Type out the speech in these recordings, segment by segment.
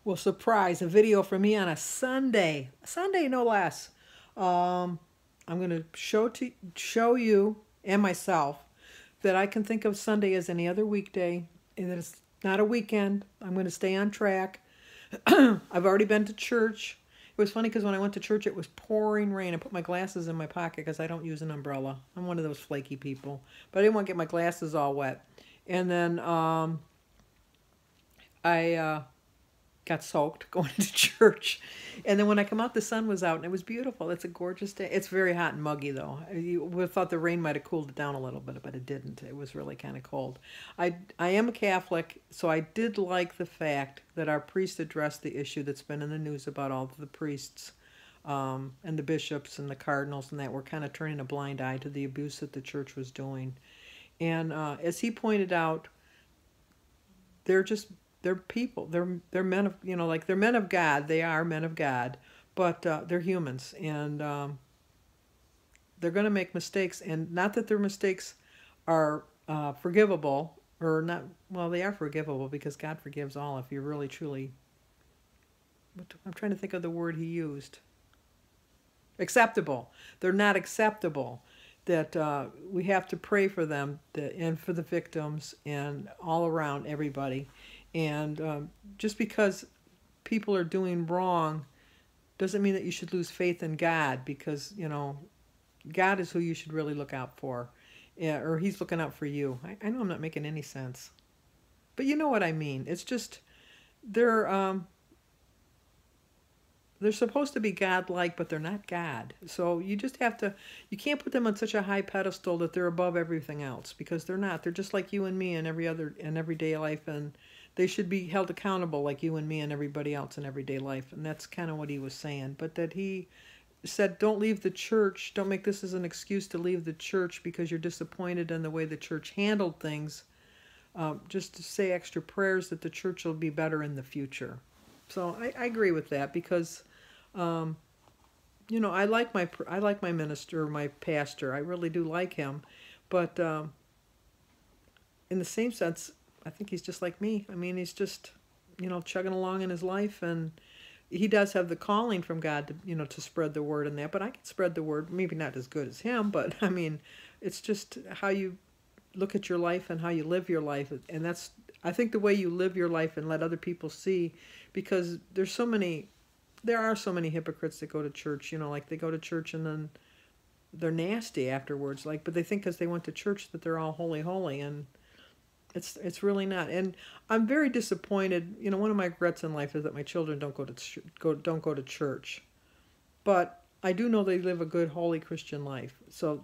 Well, surprise, a video for me on a Sunday no less. Um, I'm going to show you and myself that I can think of Sunday as any other weekday, and that it's not a weekend. I'm going to stay on track. I've already been to church. It was funny because when I went to church, it was pouring rain. I put my glasses in my pocket because I don't use an umbrella. I'm one of those flaky people, but I didn't want to get my glasses all wet. And then I got soaked going to church. And then when I come out, the sun was out and it was beautiful. It's a gorgeous day. It's very hot and muggy though. You would have thought the rain might have cooled it down a little bit, but it didn't. It was really kind of cold. I am a Catholic, so I did like the fact that our priest addressed the issue that's been in the news about all of the priests and the bishops and the cardinals and that were kind of turning a blind eye to the abuse that the church was doing. And as he pointed out, they're just they're people. They're men of like they're men of God. They are men of God, but they're humans, and they're going to make mistakes. And not that their mistakes are forgivable or not. Well, they are forgivable because God forgives all if you're really truly. I'm trying to think of the word he used. Acceptable. They're not acceptable. That we have to pray for them and for the victims and all around everybody. And just because people are doing wrong doesn't mean that you should lose faith in God, because, God is who you should really look out for. Yeah, or he's looking out for you. I know I'm not making any sense. But you know what I mean. It's just, they're supposed to be God-like, but they're not God. So you just have to, you can't put them on such a high pedestal that they're above everything else, because they're not. They're just like you and me in everyday life, and they should be held accountable like you and me and everybody else in everyday life. And that's kind of what he was saying. But that he said, don't leave the church. Don't make this as an excuse to leave the church because you're disappointed in the way the church handled things. Just to say extra prayers that the church will be better in the future. So I agree with that, because I like my minister, my pastor. I really do like him, but in the same sense, I think he's just like me. I mean, he's just chugging along in his life, and he does have the calling from God to spread the word and that. But I can spread the word, maybe not as good as him, but I mean, it's just how you look at your life and how you live your life, and that's, I think, the way you live your life and let other people see, because there are so many hypocrites that go to church, like they go to church and then they're nasty afterwards, but they think because they went to church that they're all holy, and it's really not. And I'm very disappointed. One of my regrets in life is that my children don't go to church, but I do know they live a good, holy Christian life, so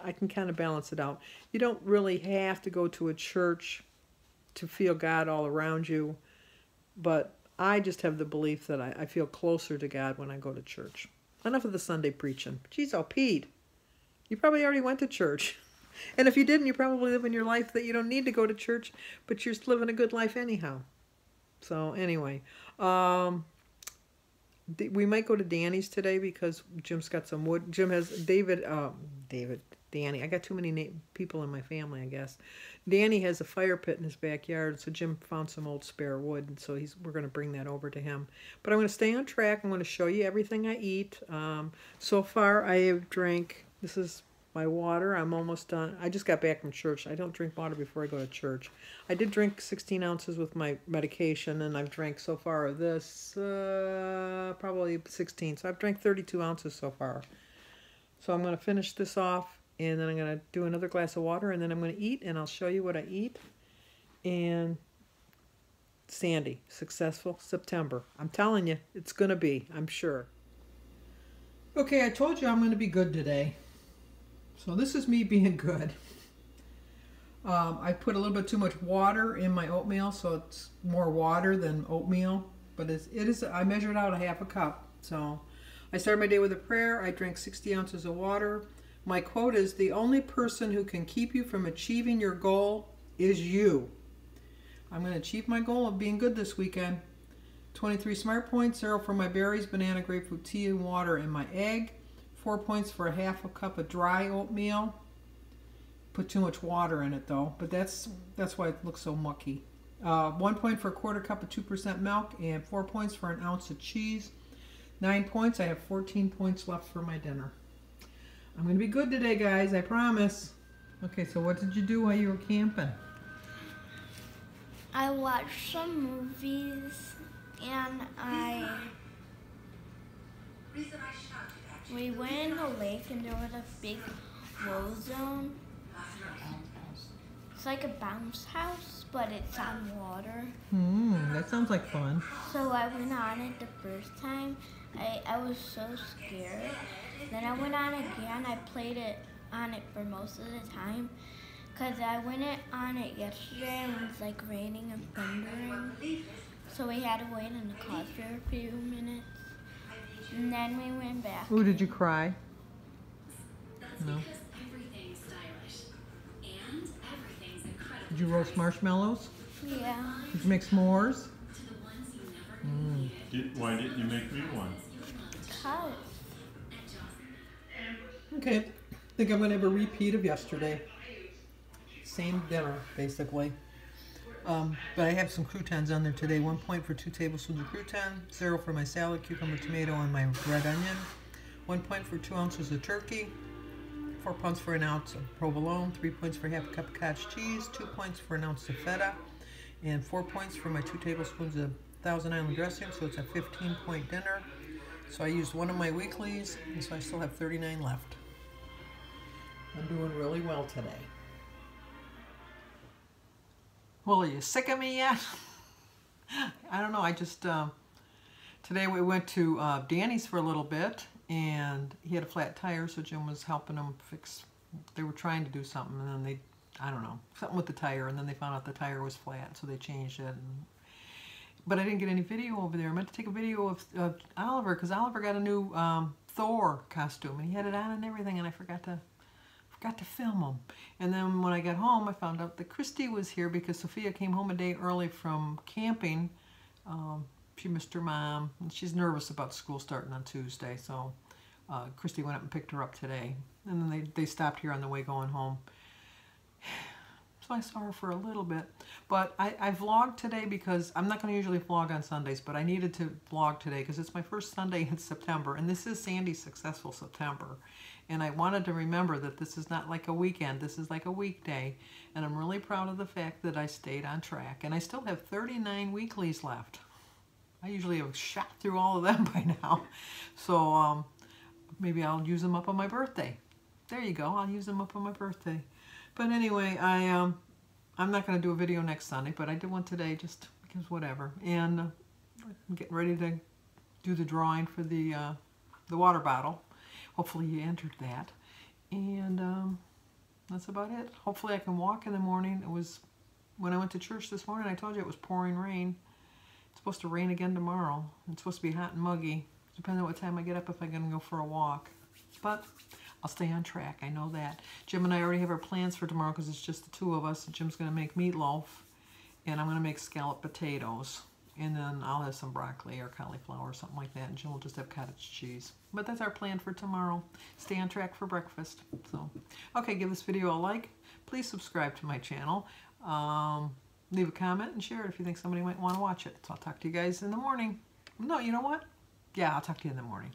I can kind of balance it out. You don't really have to go to a church to feel God all around you, but I just have the belief that I feel closer to God when I go to church. Enough of the Sunday preaching. Jeez, oh, Pete, you probably already went to church. And if you didn't, you're probably living your life that you don't need to go to church, but you're living a good life anyhow. So anyway, we might go to Danny's today because Jim's got some wood. Jim has Danny. I got too many people in my family, I guess. Danny has a fire pit in his backyard, so Jim found some old spare wood, and so we're going to bring that over to him. But I'm going to stay on track. I'm going to show you everything I eat. So far, I have drank. This is my water. I'm almost done. I just got back from church. I don't drink water before I go to church. I did drink 16 ounces with my medication, and I've drank so far of this probably 16. So I've drank 32 ounces so far. So I'm going to finish this off, and then I'm going to do another glass of water, and then I'm going to eat, and I'll show you what I eat. And Sandy, successful September. I'm telling you, it's going to be, I'm sure. Okay, I told you I'm going to be good today. So this is me being good. I put a little bit too much water in my oatmeal, so it's more water than oatmeal. But it is. I measured out a half a cup. So I started my day with a prayer. I drank 60 ounces of water. My quote is, "The only person who can keep you from achieving your goal is you." I'm going to achieve my goal of being good this weekend. 23 smart points, 0 for my berries, banana, grapefruit tea, and water, and my egg. 4 points for a half a cup of dry oatmeal. Put too much water in it though, but that's why it looks so mucky. 1 point for a quarter cup of 2% milk, and 4 points for an ounce of cheese. 9 points. I have 14 points left for my dinner. I'm going to be good today, guys. I promise. Okay, so what did you do while you were camping? I watched some movies, and we went in the lake, and there was a big roll zone. It's like a bounce house, but it's on water. That sounds like fun. So I went on it the first time. I was so scared. Then I went on again. I played it on it for most of the time. Because I went on it yesterday and it was like raining and thundering. So we had to wait in the car for a few minutes. And then we went back. Ooh, did you cry? No. Did you roast marshmallows? Yeah. Did you make s'mores? Why didn't you make me one? Because. Okay. I think I'm going to have a repeat of yesterday. Same dinner, basically. But I have some croutons on there today. 1 point for 2 tablespoons of crouton, 0 for my salad, cucumber, tomato, and my red onion. 1 point for 2 ounces of turkey. 4 points for an ounce of provolone. 3 points for half a cup of cottage cheese. 2 points for an ounce of feta. And 4 points for my 2 tablespoons of Thousand Island dressing. So it's a 15-point dinner. So I used one of my weeklies, and so I still have 39 left. I'm doing really well today. Well, are you sick of me yet? I don't know. I just, today we went to Danny's for a little bit, and he had a flat tire, so Jim was helping him fix, they were trying to do something, and then they, I don't know, something with the tire, and then they found out the tire was flat, so they changed it. But I didn't get any video over there. I meant to take a video of Oliver, because Oliver got a new Thor costume, and he had it on and everything, and I forgot to film him. And then when I got home, I found out that Christy was here because Sophia came home a day early from camping. She missed her mom, and she's nervous about school starting on Tuesday, so Christy went up and picked her up today. And then they stopped here on the way going home. So I saw her for a little bit. But I vlogged today because I'm not going to usually vlog on Sundays, but I needed to vlog today because it's my first Sunday in September, and this is Sandy's Successful September. And I wanted to remember that this is not like a weekend, this is like a weekday. And I'm really proud of the fact that I stayed on track. And I still have 39 weeklies left. I usually have shot through all of them by now. So maybe I'll use them up on my birthday. There you go, I'll use them up on my birthday. But anyway, I'm not going to do a video next Sunday, but I did one today just because whatever. And I'm getting ready to do the drawing for the water bottle. Hopefully you entered that. And that's about it. Hopefully I can walk in the morning. It was, when I went to church this morning, I told you it was pouring rain. It's supposed to rain again tomorrow. It's supposed to be hot and muggy. Depending on what time I get up if I'm going to go for a walk. But I'll stay on track, I know that. Jim and I already have our plans for tomorrow because it's just the two of us. Jim's going to make meatloaf, and I'm going to make scalloped potatoes. And then I'll have some broccoli or cauliflower or something like that, and Jim will just have cottage cheese. But that's our plan for tomorrow. Stay on track for breakfast. So, okay, give this video a like. Please subscribe to my channel. Leave a comment and share it if you think somebody might want to watch it. So I'll talk to you guys in the morning. No, you know what? Yeah, I'll talk to you in the morning.